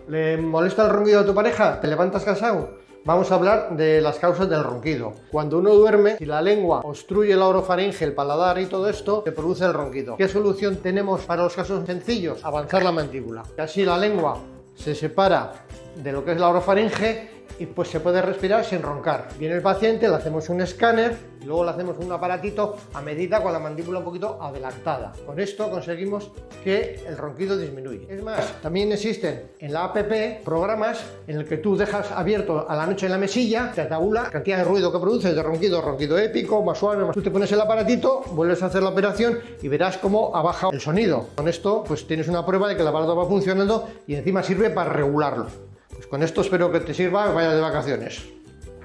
¿Le molesta el ronquido a tu pareja? ¿Te levantas cansado? Vamos a hablar de las causas del ronquido. Cuando uno duerme, si la lengua obstruye la orofaringe, el paladar y todo esto, se produce el ronquido. ¿Qué solución tenemos para los casos sencillos? Avanzar la mandíbula. Y así la lengua se separa de lo que es la orofaringe y pues se puede respirar sin roncar. Viene el paciente, le hacemos un escáner y luego le hacemos un aparatito a medida con la mandíbula un poquito adelantada. Con esto conseguimos que el ronquido disminuye. Es más, también existen en la app programas en el que tú dejas abierto a la noche en la mesilla, te tabula la cantidad de ruido que produce, de ronquido épico, más suave, más... Tú te pones el aparatito, vuelves a hacer la operación y verás cómo ha bajado el sonido. Con esto pues tienes una prueba de que el aparato va funcionando y encima sirve para regularlo. Pues con esto espero que te sirva, vaya de vacaciones.